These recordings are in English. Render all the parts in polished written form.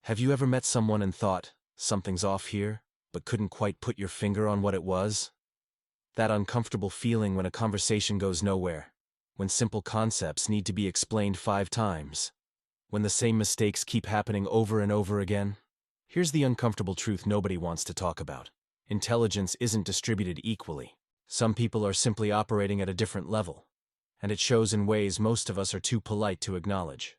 Have you ever met someone and thought, something's off here, but couldn't quite put your finger on what it was? That uncomfortable feeling when a conversation goes nowhere, when simple concepts need to be explained 5 times, when the same mistakes keep happening over and over again? Here's the uncomfortable truth nobody wants to talk about. Intelligence isn't distributed equally. Some people are simply operating at a different level, and it shows in ways most of us are too polite to acknowledge.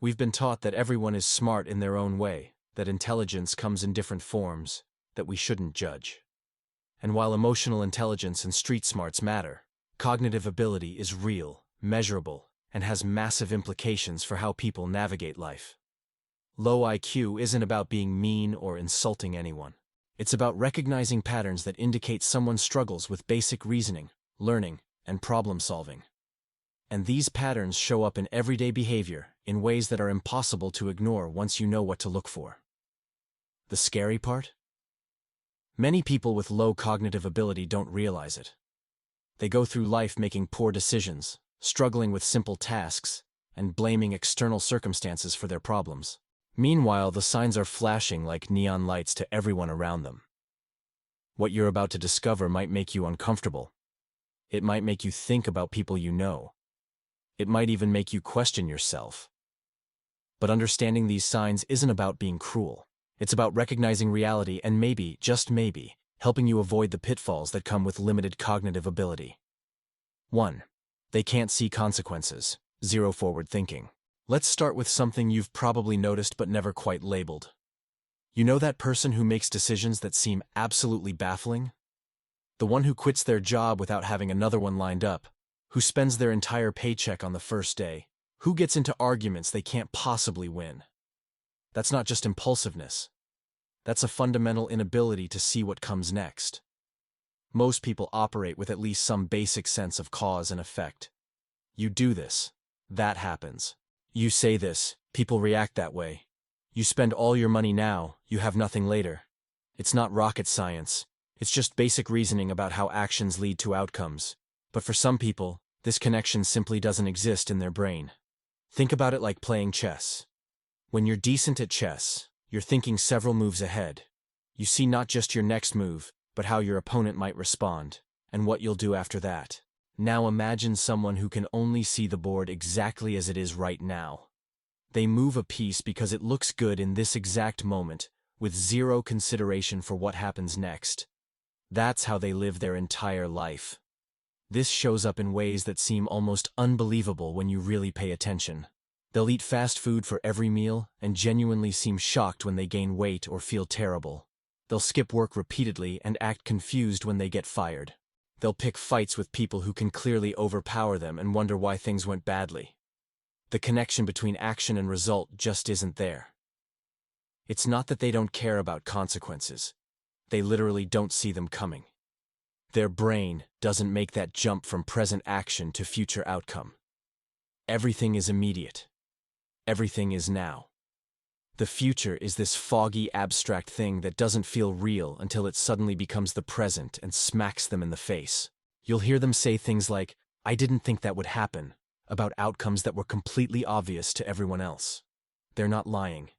We've been taught that everyone is smart in their own way, that intelligence comes in different forms, that we shouldn't judge. And while emotional intelligence and street smarts matter, cognitive ability is real, measurable, and has massive implications for how people navigate life. Low IQ isn't about being mean or insulting anyone. It's about recognizing patterns that indicate someone struggles with basic reasoning, learning, and problem solving. And these patterns show up in everyday behavior in ways that are impossible to ignore once you know what to look for. The scary part? Many people with low cognitive ability don't realize it. They go through life making poor decisions, struggling with simple tasks, and blaming external circumstances for their problems. Meanwhile, the signs are flashing like neon lights to everyone around them. What you're about to discover might make you uncomfortable. It might make you think about people you know. It might even make you question yourself. But understanding these signs isn't about being cruel. It's about recognizing reality and maybe, just maybe, helping you avoid the pitfalls that come with limited cognitive ability. 1. They can't see consequences. 0 forward thinking. Let's start with something you've probably noticed but never quite labeled. You know that person who makes decisions that seem absolutely baffling? The one who quits their job without having another one lined up, who spends their entire paycheck on the first day, who gets into arguments they can't possibly win. That's not just impulsiveness. That's a fundamental inability to see what comes next. Most people operate with at least some basic sense of cause and effect. You do this, that happens. You say this, people react that way. You spend all your money now, you have nothing later. It's not rocket science. It's just basic reasoning about how actions lead to outcomes. But for some people, this connection simply doesn't exist in their brain. Think about it like playing chess. When you're decent at chess, you're thinking several moves ahead. You see not just your next move, but how your opponent might respond, and what you'll do after that. Now imagine someone who can only see the board exactly as it is right now. They move a piece because it looks good in this exact moment, with zero consideration for what happens next. That's how they live their entire life. This shows up in ways that seem almost unbelievable when you really pay attention. They'll eat fast food for every meal and genuinely seem shocked when they gain weight or feel terrible. They'll skip work repeatedly and act confused when they get fired. They'll pick fights with people who can clearly overpower them and wonder why things went badly. The connection between action and result just isn't there. It's not that they don't care about consequences. They literally don't see them coming. Their brain doesn't make that jump from present action to future outcome. Everything is immediate. Everything is now. The future is this foggy, abstract thing that doesn't feel real until it suddenly becomes the present and smacks them in the face. You'll hear them say things like, "I didn't think that would happen," about outcomes that were completely obvious to everyone else. They're not lying.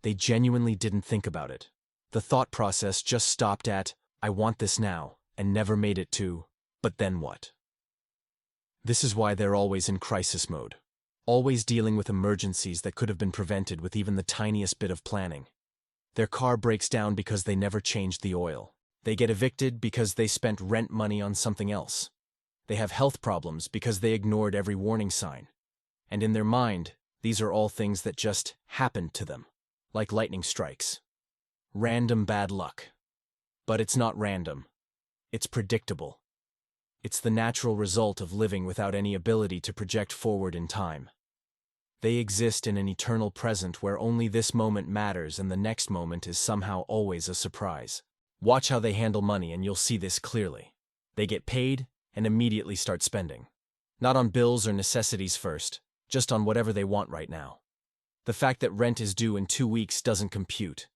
They genuinely didn't think about it. The thought process just stopped at, "I want this now," and never made it to, "But then what?" This is why they're always in crisis mode. Always dealing with emergencies that could have been prevented with even the tiniest bit of planning. Their car breaks down because they never changed the oil. They get evicted because they spent rent money on something else. They have health problems because they ignored every warning sign. And in their mind, these are all things that just happened to them, like lightning strikes. Random bad luck. But it's not random. It's predictable. It's the natural result of living without any ability to project forward in time. They exist in an eternal present where only this moment matters and the next moment is somehow always a surprise. Watch how they handle money and you'll see this clearly. They get paid and immediately start spending. Not on bills or necessities first, just on whatever they want right now. The fact that rent is due in 2 weeks doesn't compute.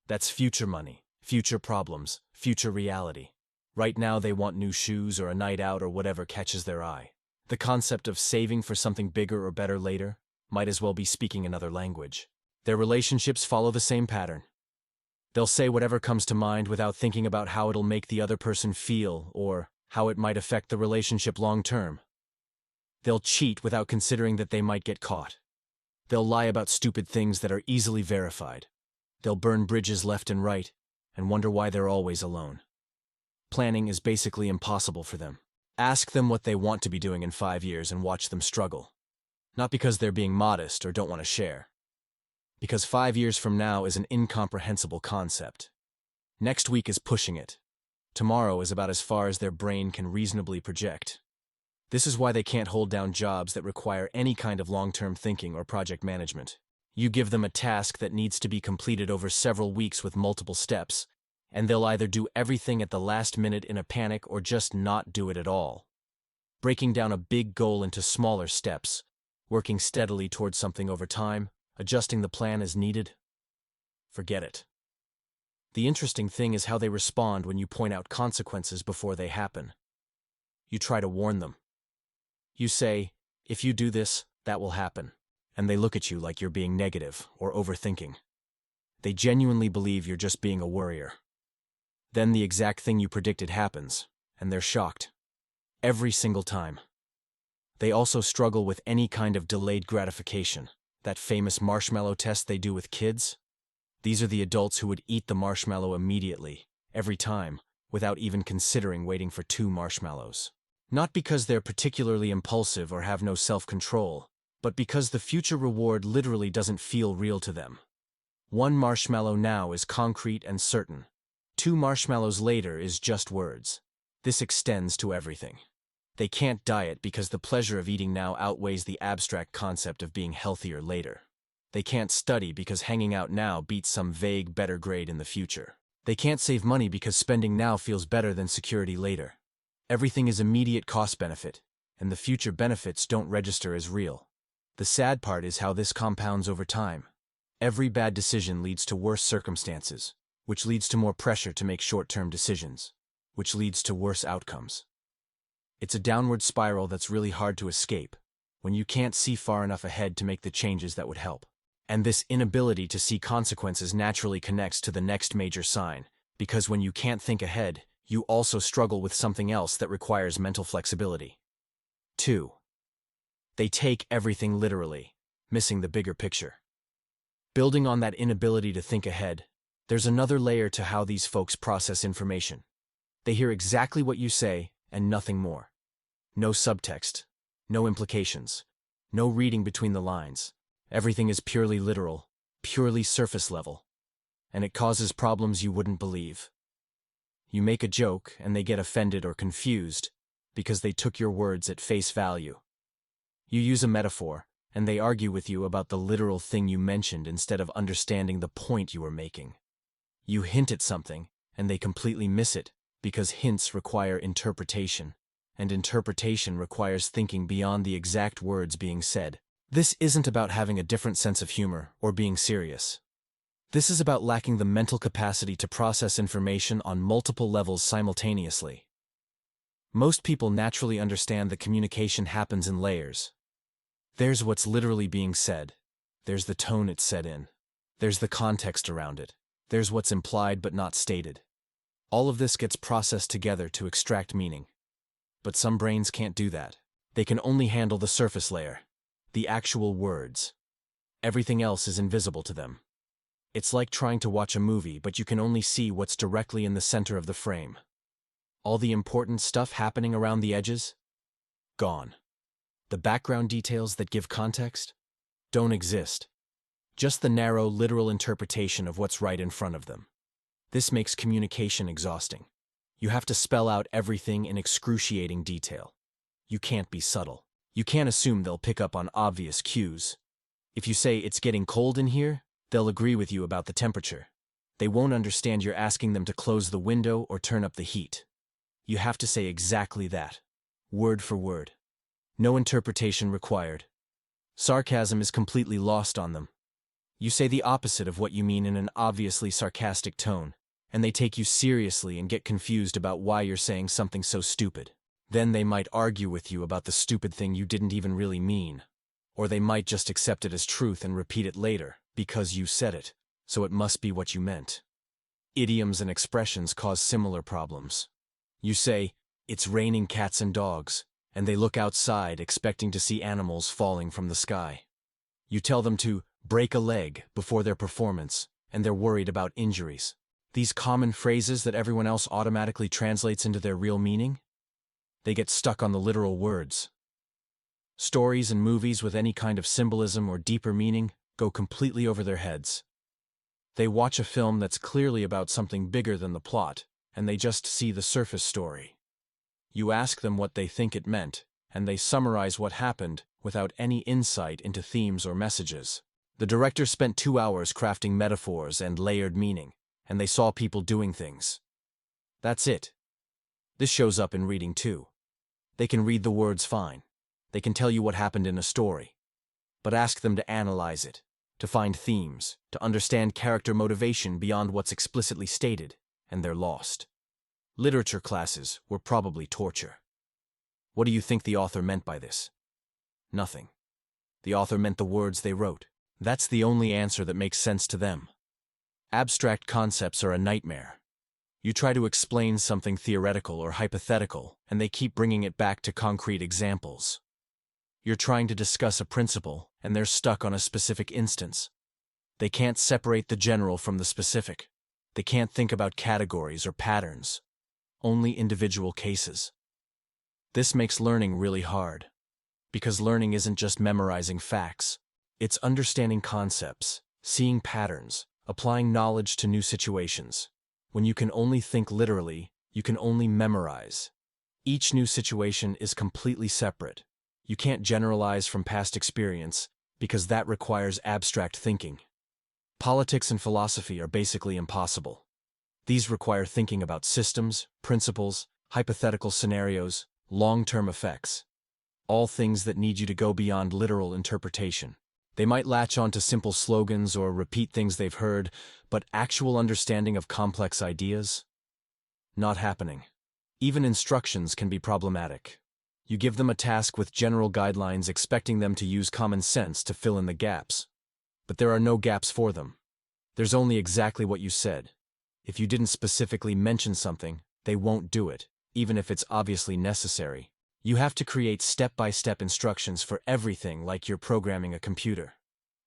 That's future money, future problems, future reality. Right now they want new shoes or a night out or whatever catches their eye. The concept of saving for something bigger or better later might as well be speaking another language. Their relationships follow the same pattern. They'll say whatever comes to mind without thinking about how it'll make the other person feel or how it might affect the relationship long term. They'll cheat without considering that they might get caught. They'll lie about stupid things that are easily verified. They'll burn bridges left and right and wonder why they're always alone. Planning is basically impossible for them. Ask them what they want to be doing in 5 years and watch them struggle. Not because they're being modest or don't want to share. Because 5 years from now is an incomprehensible concept. Next week is pushing it. Tomorrow is about as far as their brain can reasonably project. This is why they can't hold down jobs that require any kind of long-term thinking or project management. You give them a task that needs to be completed over several weeks with multiple steps, and they'll either do everything at the last minute in a panic or just not do it at all. Breaking down a big goal into smaller steps, working steadily towards something over time, adjusting the plan as needed. Forget it. The interesting thing is how they respond when you point out consequences before they happen. You try to warn them. You say, if you do this, that will happen, and they look at you like you're being negative or overthinking. They genuinely believe you're just being a worrier. Then the exact thing you predicted happens, and they're shocked. Every single time. They also struggle with any kind of delayed gratification, that famous marshmallow test they do with kids. These are the adults who would eat the marshmallow immediately, every time, without even considering waiting for 2 marshmallows. Not because they're particularly impulsive or have no self-control, but because the future reward literally doesn't feel real to them. 1 marshmallow now is concrete and certain. 2 marshmallows later is just words. This extends to everything. They can't diet because the pleasure of eating now outweighs the abstract concept of being healthier later. They can't study because hanging out now beats some vague better grade in the future. They can't save money because spending now feels better than security later. Everything is immediate cost-benefit, and the future benefits don't register as real. The sad part is how this compounds over time. Every bad decision leads to worse circumstances, which leads to more pressure to make short-term decisions, which leads to worse outcomes. It's a downward spiral that's really hard to escape, when you can't see far enough ahead to make the changes that would help. And this inability to see consequences naturally connects to the next major sign, because when you can't think ahead, you also struggle with something else that requires mental flexibility. 2. They take everything literally, missing the bigger picture. Building on that inability to think ahead, there's another layer to how these folks process information. They hear exactly what you say and nothing more. No subtext, no implications, no reading between the lines. Everything is purely literal, purely surface level, and it causes problems you wouldn't believe. You make a joke and they get offended or confused because they took your words at face value. You use a metaphor and they argue with you about the literal thing you mentioned instead of understanding the point you were making. You hint at something and they completely miss it because hints require interpretation, and interpretation requires thinking beyond the exact words being said. This isn't about having a different sense of humor or being serious. This is about lacking the mental capacity to process information on multiple levels simultaneously. Most people naturally understand that communication happens in layers. There's what's literally being said. There's the tone it's said in. There's the context around it. There's what's implied but not stated. All of this gets processed together to extract meaning. But some brains can't do that. They can only handle the surface layer, the actual words. Everything else is invisible to them. It's like trying to watch a movie, but you can only see what's directly in the center of the frame. All the important stuff happening around the edges? Gone. The background details that give context? Don't exist. Just the narrow, literal interpretation of what's right in front of them. This makes communication exhausting. You have to spell out everything in excruciating detail. You can't be subtle. You can't assume they'll pick up on obvious cues. If you say, "It's getting cold in here," they'll agree with you about the temperature. They won't understand you're asking them to close the window or turn up the heat. You have to say exactly that, word for word. No interpretation required. Sarcasm is completely lost on them. You say the opposite of what you mean in an obviously sarcastic tone, and they take you seriously and get confused about why you're saying something so stupid. Then they might argue with you about the stupid thing you didn't even really mean. Or they might just accept it as truth and repeat it later. because you said it, so it must be what you meant. Idioms and expressions cause similar problems. You say, "It's raining cats and dogs," and they look outside expecting to see animals falling from the sky. You tell them to break a leg before their performance, and they're worried about injuries. These common phrases that everyone else automatically translates into their real meaning? They get stuck on the literal words. Stories and movies with any kind of symbolism or deeper meaning go completely over their heads. They watch a film that's clearly about something bigger than the plot, and they just see the surface story. You ask them what they think it meant, and they summarize what happened without any insight into themes or messages. The director spent 2 hours crafting metaphors and layered meaning, and they saw people doing things. That's it. This shows up in reading too. They can read the words fine. They can tell you what happened in a story. But ask them to analyze it, to find themes, to understand character motivation beyond what's explicitly stated, and they're lost. Literature classes were probably torture. What do you think the author meant by this? Nothing. The author meant the words they wrote. That's the only answer that makes sense to them. Abstract concepts are a nightmare. You try to explain something theoretical or hypothetical, and they keep bringing it back to concrete examples. You're trying to discuss a principle, and they're stuck on a specific instance. They can't separate the general from the specific. They can't think about categories or patterns. Only individual cases. This makes learning really hard. Because learning isn't just memorizing facts. It's understanding concepts, seeing patterns, applying knowledge to new situations. When you can only think literally, you can only memorize. Each new situation is completely separate. You can't generalize from past experience, because that requires abstract thinking. Politics and philosophy are basically impossible. These require thinking about systems, principles, hypothetical scenarios, long-term effects. All things that need you to go beyond literal interpretation. They might latch onto simple slogans or repeat things they've heard, but actual understanding of complex ideas? Not happening. Even instructions can be problematic. You give them a task with general guidelines expecting them to use common sense to fill in the gaps. But there are no gaps for them. There's only exactly what you said. If you didn't specifically mention something, they won't do it, even if it's obviously necessary. You have to create step-by-step instructions for everything like you're programming a computer.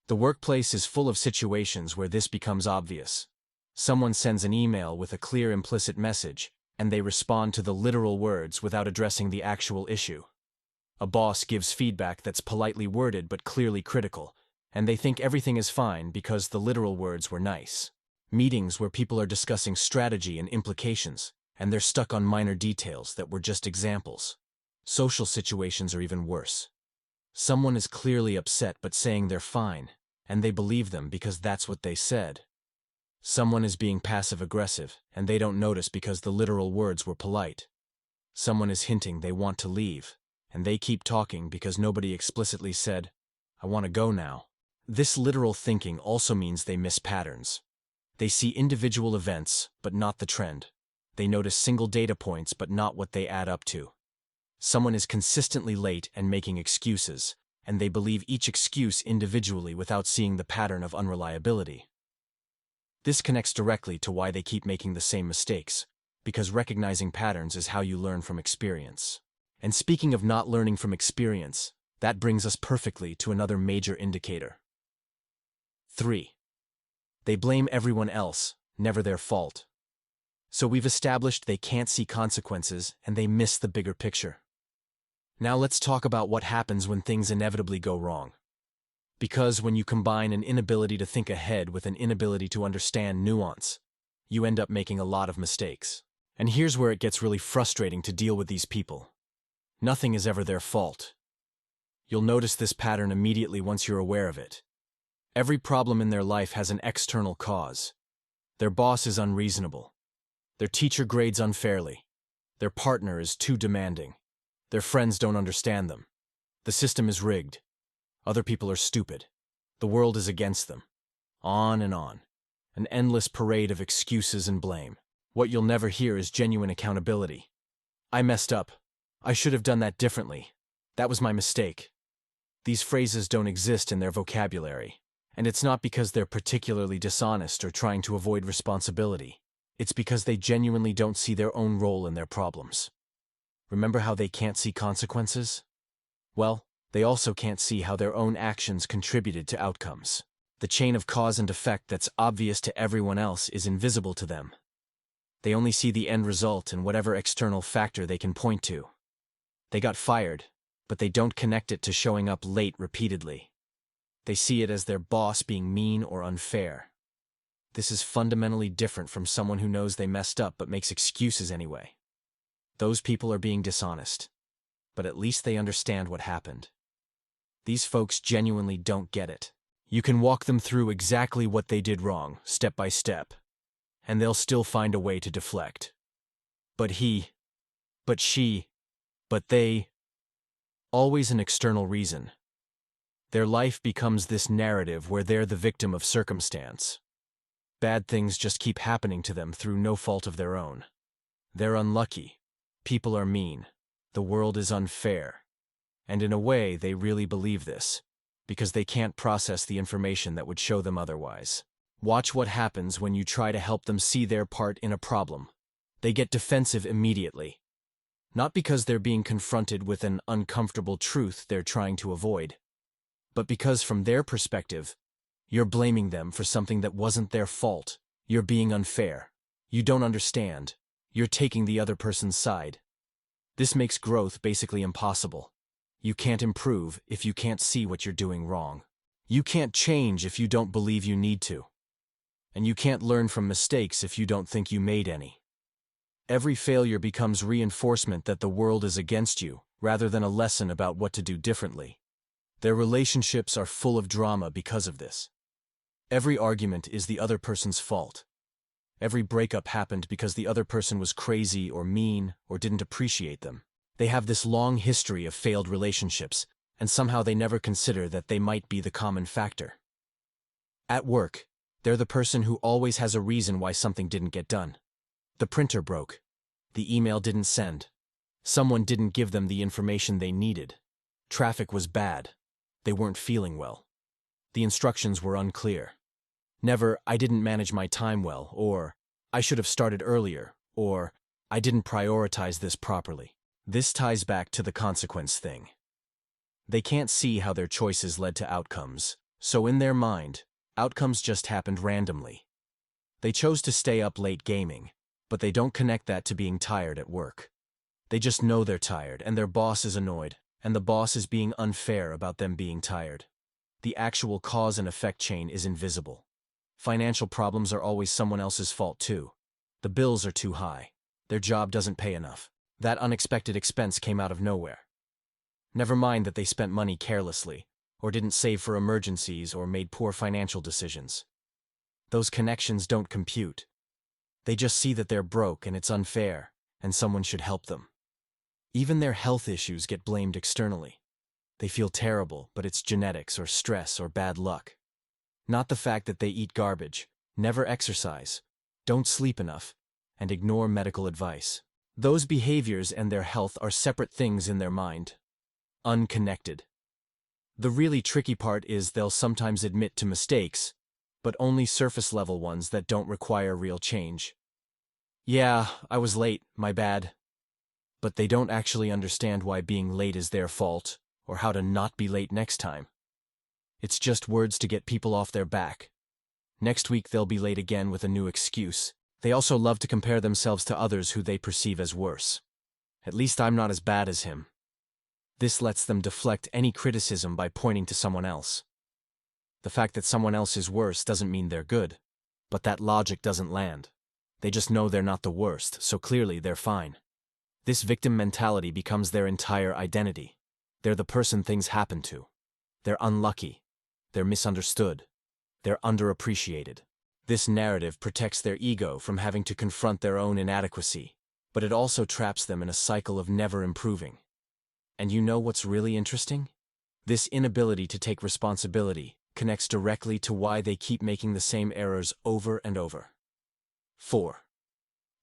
The workplace is full of situations where this becomes obvious. Someone sends an email with a clear implicit message, and they respond to the literal words without addressing the actual issue. A boss gives feedback that's politely worded but clearly critical, and they think everything is fine because the literal words were nice. Meetings where people are discussing strategy and implications, and they're stuck on minor details that were just examples. Social situations are even worse. Someone is clearly upset but saying they're fine, and they believe them because that's what they said. Someone is being passive-aggressive, and they don't notice because the literal words were polite. Someone is hinting they want to leave, and they keep talking because nobody explicitly said, "I want to go now." This literal thinking also means they miss patterns. They see individual events, but not the trend. They notice single data points, but not what they add up to. Someone is consistently late and making excuses, and they believe each excuse individually without seeing the pattern of unreliability. This connects directly to why they keep making the same mistakes, because recognizing patterns is how you learn from experience. And speaking of not learning from experience, that brings us perfectly to another major indicator. 3. They blame everyone else, never their fault. So we've established they can't see consequences and they miss the bigger picture. Now let's talk about what happens when things inevitably go wrong. Because when you combine an inability to think ahead with an inability to understand nuance, you end up making a lot of mistakes. And here's where it gets really frustrating to deal with these people. Nothing is ever their fault. You'll notice this pattern immediately once you're aware of it. Every problem in their life has an external cause. Their boss is unreasonable. Their teacher grades unfairly. Their partner is too demanding. Their friends don't understand them. The system is rigged. Other people are stupid. The world is against them. On and on. An endless parade of excuses and blame. What you'll never hear is genuine accountability. I messed up. I should have done that differently. That was my mistake. These phrases don't exist in their vocabulary, And it's not because they're particularly dishonest or trying to avoid responsibility. It's because they genuinely don't see their own role in their problems. Remember how they can't see consequences? Well, they also can't see how their own actions contributed to outcomes. The chain of cause and effect that's obvious to everyone else is invisible to them. They only see the end result and whatever external factor they can point to. They got fired, but they don't connect it to showing up late repeatedly. They see it as their boss being mean or unfair. This is fundamentally different from someone who knows they messed up but makes excuses anyway. Those people are being dishonest, but at least they understand what happened. These folks genuinely don't get it. You can walk them through exactly what they did wrong, step by step, and they'll still find a way to deflect. But he, but she, but they, always an external reason. Their life becomes this narrative where they're the victim of circumstance. Bad things just keep happening to them through no fault of their own. They're unlucky. People are mean. The world is unfair. And in a way, they really believe this, because they can't process the information that would show them otherwise. Watch what happens when you try to help them see their part in a problem. They get defensive immediately. Not because they're being confronted with an uncomfortable truth they're trying to avoid, but because from their perspective, you're blaming them for something that wasn't their fault. You're being unfair. You don't understand. You're taking the other person's side. This makes growth basically impossible. You can't improve if you can't see what you're doing wrong. You can't change if you don't believe you need to. And you can't learn from mistakes if you don't think you made any. Every failure becomes reinforcement that the world is against you, rather than a lesson about what to do differently. Their relationships are full of drama because of this. Every argument is the other person's fault. Every breakup happened because the other person was crazy or mean or didn't appreciate them. They have this long history of failed relationships, and somehow they never consider that they might be the common factor. At work, they're the person who always has a reason why something didn't get done. The printer broke. The email didn't send. Someone didn't give them the information they needed. Traffic was bad. They weren't feeling well. The instructions were unclear. Never, "I didn't manage my time well," or "I should have started earlier," or "I didn't prioritize this properly." This ties back to the consequence thing. They can't see how their choices led to outcomes, so in their mind, outcomes just happened randomly. They chose to stay up late gaming, but they don't connect that to being tired at work. They just know they're tired, and their boss is annoyed, and the boss is being unfair about them being tired. The actual cause and effect chain is invisible. Financial problems are always someone else's fault too. The bills are too high. Their job doesn't pay enough. That unexpected expense came out of nowhere. Never mind that they spent money carelessly, or didn't save for emergencies, or made poor financial decisions. Those connections don't compute. They just see that they're broke and it's unfair, and someone should help them. Even their health issues get blamed externally. They feel terrible, but it's genetics or stress or bad luck. Not the fact that they eat garbage, never exercise, don't sleep enough, and ignore medical advice. Those behaviors and their health are separate things in their mind. Unconnected. The really tricky part is they'll sometimes admit to mistakes, but only surface-level ones that don't require real change. "Yeah, I was late, my bad." But they don't actually understand why being late is their fault, or how to not be late next time. It's just words to get people off their back. Next week they'll be late again with a new excuse. They also love to compare themselves to others who they perceive as worse. "At least I'm not as bad as him." This lets them deflect any criticism by pointing to someone else. The fact that someone else is worse doesn't mean they're good, but that logic doesn't land. They just know they're not the worst, so clearly they're fine. This victim mentality becomes their entire identity. They're the person things happen to. They're unlucky. They're misunderstood. They're underappreciated. This narrative protects their ego from having to confront their own inadequacy, but it also traps them in a cycle of never improving. And you know what's really interesting? This inability to take responsibility connects directly to why they keep making the same errors over and over. 4.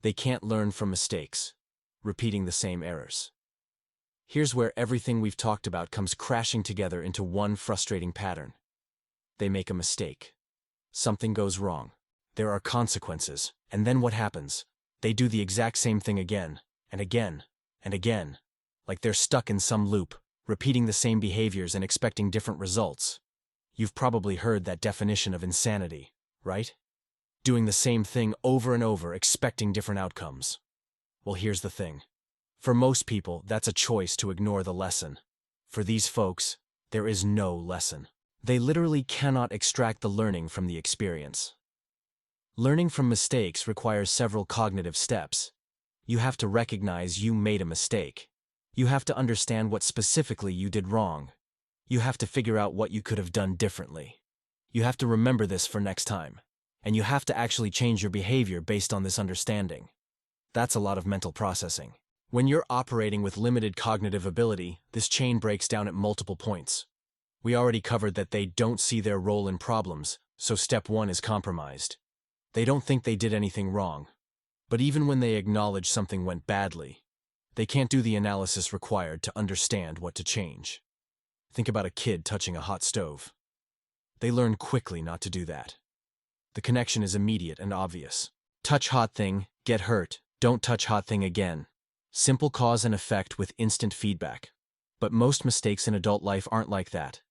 They can't learn from mistakes, repeating the same errors. Here's where everything we've talked about comes crashing together into one frustrating pattern. They make a mistake. Something goes wrong. There are consequences. And then what happens? They do the exact same thing again, and again, and again. Like they're stuck in some loop, repeating the same behaviors and expecting different results. You've probably heard that definition of insanity, right? Doing the same thing over and over, expecting different outcomes. Well, here's the thing. For most people, that's a choice to ignore the lesson. For these folks, there is no lesson. They literally cannot extract the learning from the experience. Learning from mistakes requires several cognitive steps. You have to recognize you made a mistake. You have to understand what specifically you did wrong. You have to figure out what you could have done differently. You have to remember this for next time. And you have to actually change your behavior based on this understanding. That's a lot of mental processing. When you're operating with limited cognitive ability, this chain breaks down at multiple points. We already covered that they don't see their role in problems, so step 1 is compromised. They don't think they did anything wrong. But even when they acknowledge something went badly, they can't do the analysis required to understand what to change. Think about a kid touching a hot stove. They learn quickly not to do that. The connection is immediate and obvious. Touch hot thing, get hurt, don't touch hot thing again. Simple cause and effect with instant feedback. But most mistakes in adult life aren't like that.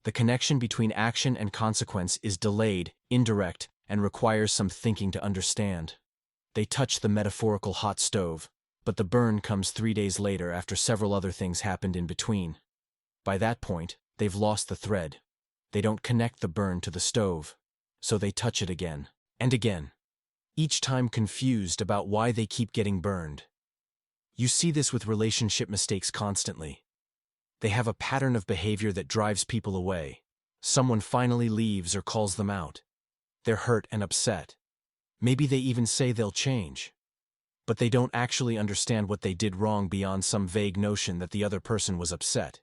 The connection between action and consequence is delayed, indirect, and requires some thinking to understand. They touch the metaphorical hot stove, but the burn comes 3 days later after several other things happened in between. By that point, they've lost the thread. They don't connect the burn to the stove, so they touch it again and again, each time confused about why they keep getting burned. You see this with relationship mistakes constantly. They have a pattern of behavior that drives people away. Someone finally leaves or calls them out. They're hurt and upset. Maybe they even say they'll change. But they don't actually understand what they did wrong beyond some vague notion that the other person was upset.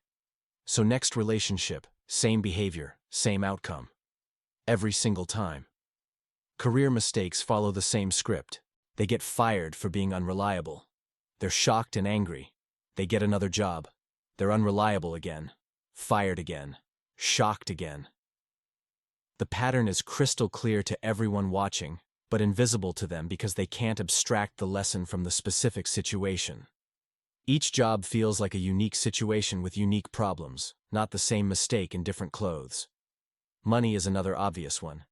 So next relationship, same behavior, same outcome. Every single time. Career mistakes follow the same script. They get fired for being unreliable. They're shocked and angry. They get another job. They're unreliable again. Fired again. Shocked again. The pattern is crystal clear to everyone watching, but invisible to them because they can't abstract the lesson from the specific situation. Each job feels like a unique situation with unique problems, not the same mistake in different clothes. Money is another obvious one.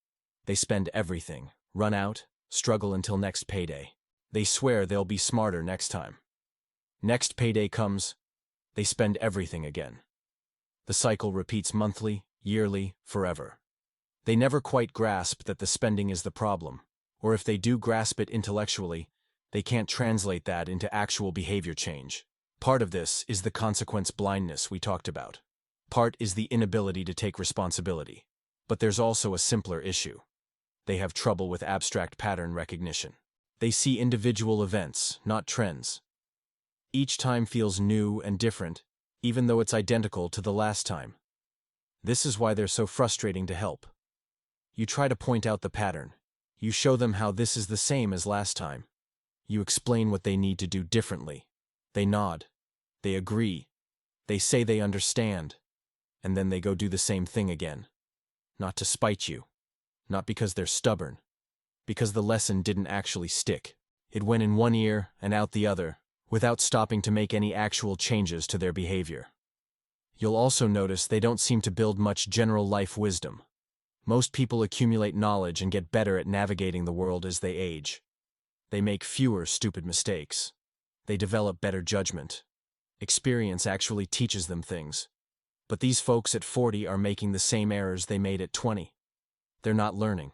They spend everything, run out, struggle until next payday. They swear they'll be smarter next time. Next payday comes, they spend everything again. The cycle repeats monthly, yearly, forever. They never quite grasp that the spending is the problem, or if they do grasp it intellectually, they can't translate that into actual behavior change. Part of this is the consequence blindness we talked about. Part is the inability to take responsibility. But there's also a simpler issue. They have trouble with abstract pattern recognition. They see individual events, not trends. Each time feels new and different, even though it's identical to the last time. This is why they're so frustrating to help. You try to point out the pattern. You show them how this is the same as last time. You explain what they need to do differently. They nod. They agree. They say they understand. And then they go do the same thing again. Not to spite you. Not because they're stubborn. Because the lesson didn't actually stick. It went in one ear and out the other, without stopping to make any actual changes to their behavior. You'll also notice they don't seem to build much general life wisdom. Most people accumulate knowledge and get better at navigating the world as they age. They make fewer stupid mistakes. They develop better judgment. Experience actually teaches them things. But these folks at 40 are making the same errors they made at 20. They're not learning.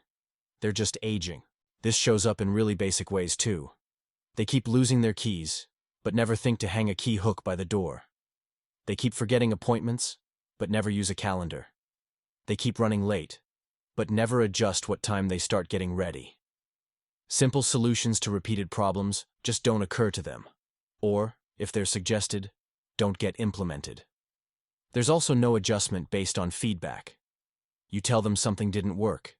They're just aging. This shows up in really basic ways too. They keep losing their keys, but never think to hang a key hook by the door. They keep forgetting appointments, but never use a calendar. They keep running late, but never adjust what time they start getting ready. Simple solutions to repeated problems just don't occur to them. Or, if they're suggested, don't get implemented. There's also no adjustment based on feedback. You tell them something didn't work.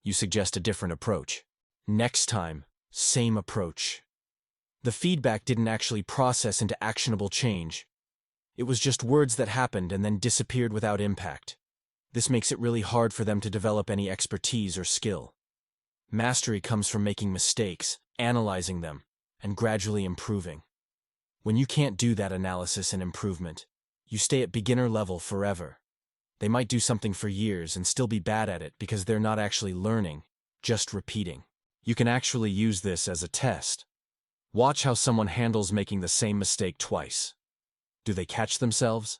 You suggest a different approach. Next time, same approach. The feedback didn't actually process into actionable change. It was just words that happened and then disappeared without impact. This makes it really hard for them to develop any expertise or skill. Mastery comes from making mistakes, analyzing them, and gradually improving. When you can't do that analysis and improvement, you stay at beginner level forever. They might do something for years and still be bad at it because they're not actually learning, just repeating. You can actually use this as a test. Watch how someone handles making the same mistake twice. Do they catch themselves?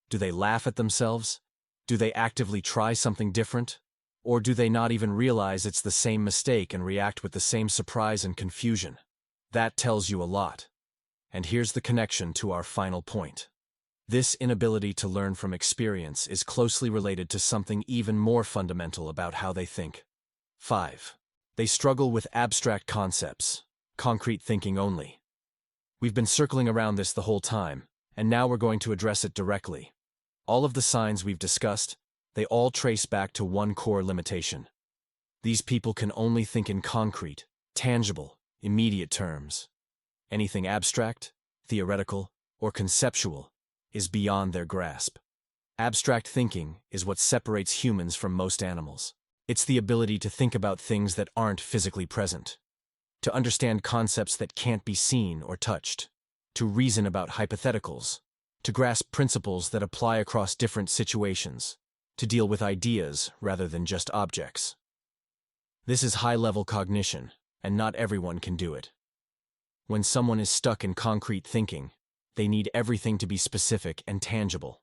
Do they laugh at themselves? Do they actively try something different? Or do they not even realize it's the same mistake and react with the same surprise and confusion? That tells you a lot. And here's the connection to our final point. This inability to learn from experience is closely related to something even more fundamental about how they think. 5. They struggle with abstract concepts, concrete thinking only. We've been circling around this the whole time, and now we're going to address it directly. All of the signs we've discussed, they all trace back to one core limitation. These people can only think in concrete, tangible, immediate terms. Anything abstract, theoretical, or conceptual is beyond their grasp. Abstract thinking is what separates humans from most animals. It's the ability to think about things that aren't physically present, to understand concepts that can't be seen or touched, to reason about hypotheticals, to grasp principles that apply across different situations, to deal with ideas rather than just objects. This is high-level cognition, and not everyone can do it. When someone is stuck in concrete thinking, they need everything to be specific and tangible.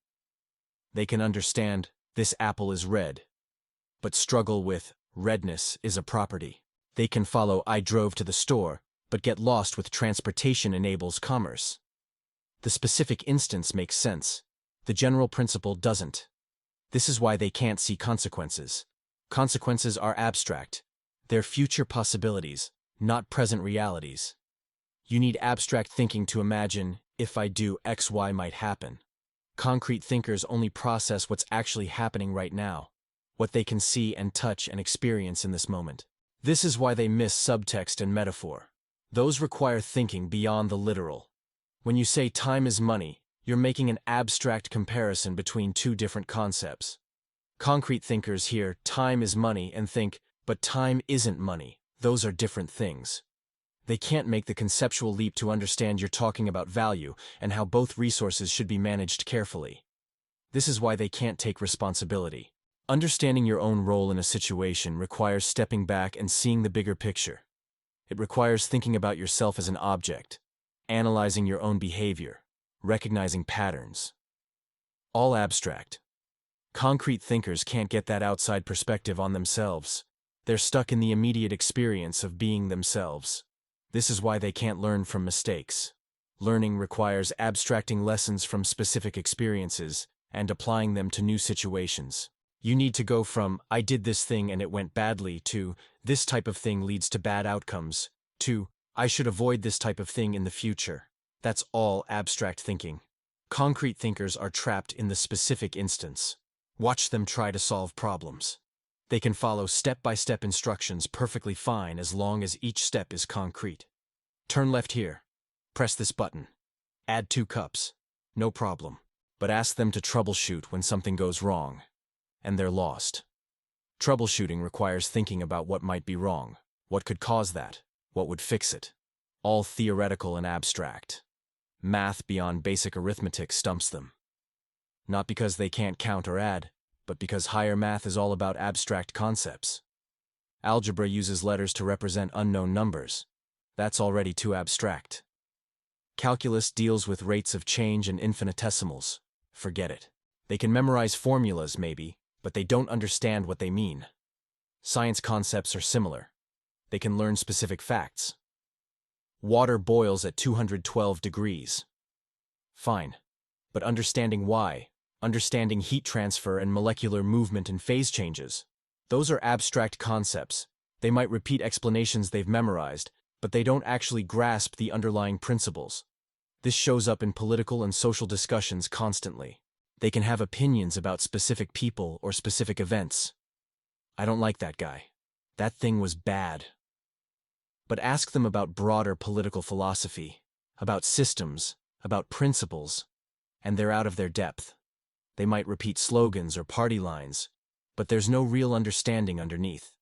They can understand, this apple is red, but struggle with, redness is a property. They can follow, I drove to the store, but get lost with transportation enables commerce. The specific instance makes sense. The general principle doesn't. This is why they can't see consequences. Consequences are abstract. They're future possibilities, not present realities. You need abstract thinking to imagine, if I do X, Y might happen. Concrete thinkers only process what's actually happening right now, what they can see and touch and experience in this moment. This is why they miss subtext and metaphor. Those require thinking beyond the literal. When you say time is money, you're making an abstract comparison between two different concepts. Concrete thinkers hear time is money and think, but time isn't money. Those are different things. They can't make the conceptual leap to understand you're talking about value and how both resources should be managed carefully. This is why they can't take responsibility. Understanding your own role in a situation requires stepping back and seeing the bigger picture. It requires thinking about yourself as an object, analyzing your own behavior, recognizing patterns. All abstract. Concrete thinkers can't get that outside perspective on themselves. They're stuck in the immediate experience of being themselves. This is why they can't learn from mistakes. Learning requires abstracting lessons from specific experiences and applying them to new situations. You need to go from, I did this thing and it went badly, to, this type of thing leads to bad outcomes, to, I should avoid this type of thing in the future. That's all abstract thinking. Concrete thinkers are trapped in the specific instance. Watch them try to solve problems. They can follow step-by-step instructions perfectly fine as long as each step is concrete. Turn left here. Press this button. Add 2 cups. No problem. But ask them to troubleshoot when something goes wrong, and they're lost. Troubleshooting requires thinking about what might be wrong, what could cause that, what would fix it. All theoretical and abstract. Math beyond basic arithmetic stumps them. Not because they can't count or add, but because higher math is all about abstract concepts. Algebra uses letters to represent unknown numbers. That's already too abstract. Calculus deals with rates of change and infinitesimals. Forget it. They can memorize formulas, maybe, but they don't understand what they mean. Science concepts are similar. They can learn specific facts. Water boils at 212 degrees. Fine. But understanding why, understanding heat transfer and molecular movement and phase changes, those are abstract concepts. They might repeat explanations they've memorized, but they don't actually grasp the underlying principles. This shows up in political and social discussions constantly. They can have opinions about specific people or specific events. I don't like that guy. That thing was bad. But ask them about broader political philosophy, about systems, about principles, and they're out of their depth. They might repeat slogans or party lines, but there's no real understanding underneath.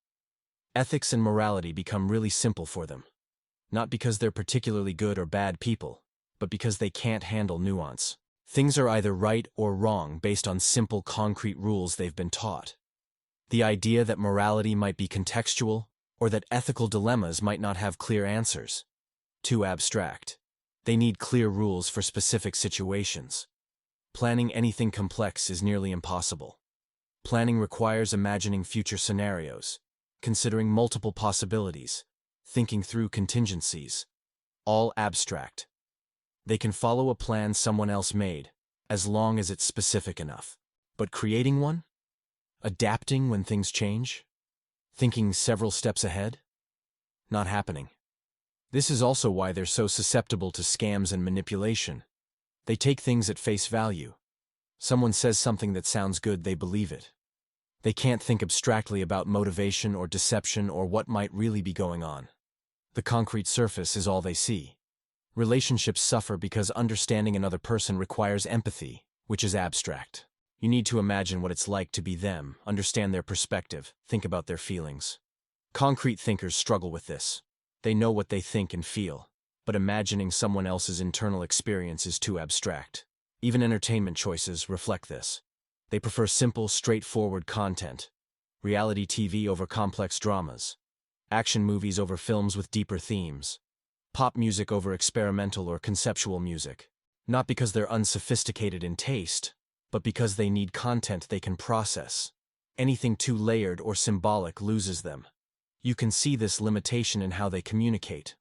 Ethics and morality become really simple for them. Not because they're particularly good or bad people, but because they can't handle nuance. Things are either right or wrong based on simple, concrete rules they've been taught. The idea that morality might be contextual, or that ethical dilemmas might not have clear answers. Too abstract. They need clear rules for specific situations. Planning anything complex is nearly impossible. Planning requires imagining future scenarios, considering multiple possibilities, thinking through contingencies. All abstract. They can follow a plan someone else made, as long as it's specific enough. But creating one? Adapting when things change? Thinking several steps ahead? Not happening. This is also why they're so susceptible to scams and manipulation. They take things at face value. Someone says something that sounds good, they believe it. They can't think abstractly about motivation or deception or what might really be going on. The concrete surface is all they see. Relationships suffer because understanding another person requires empathy, which is abstract. You need to imagine what it's like to be them, understand their perspective, think about their feelings. Concrete thinkers struggle with this. They know what they think and feel, but imagining someone else's internal experience is too abstract. Even entertainment choices reflect this. They prefer simple, straightforward content. Reality TV over complex dramas. Action movies over films with deeper themes. Pop music over experimental or conceptual music. Not because they're unsophisticated in taste, but because they need content they can process. Anything too layered or symbolic loses them. You can see this limitation in how they communicate.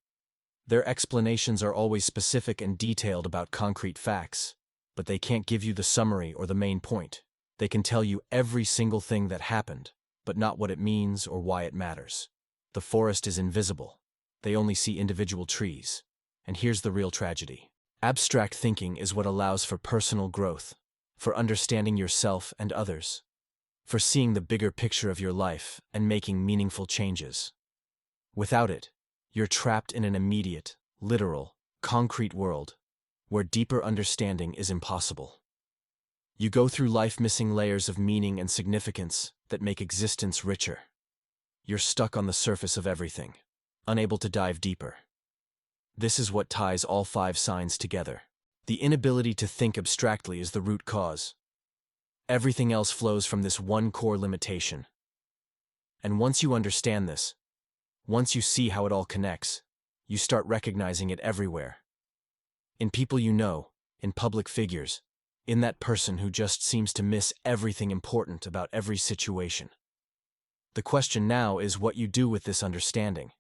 Their explanations are always specific and detailed about concrete facts, but they can't give you the summary or the main point. They can tell you every single thing that happened, but not what it means or why it matters. The forest is invisible. They only see individual trees. And here's the real tragedy. Abstract thinking is what allows for personal growth, for understanding yourself and others, for seeing the bigger picture of your life and making meaningful changes. Without it, you're trapped in an immediate, literal, concrete world where deeper understanding is impossible. You go through life missing layers of meaning and significance that make existence richer. You're stuck on the surface of everything, unable to dive deeper. This is what ties all 5 signs together. The inability to think abstractly is the root cause. Everything else flows from this one core limitation. And once you understand this, once you see how it all connects, you start recognizing it everywhere. In people you know, in public figures, in that person who just seems to miss everything important about every situation. The question now is what you do with this understanding.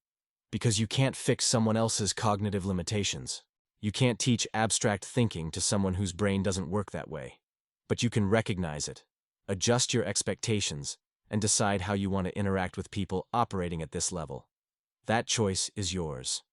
Because you can't fix someone else's cognitive limitations. You can't teach abstract thinking to someone whose brain doesn't work that way. But you can recognize it, adjust your expectations, and decide how you want to interact with people operating at this level. That choice is yours.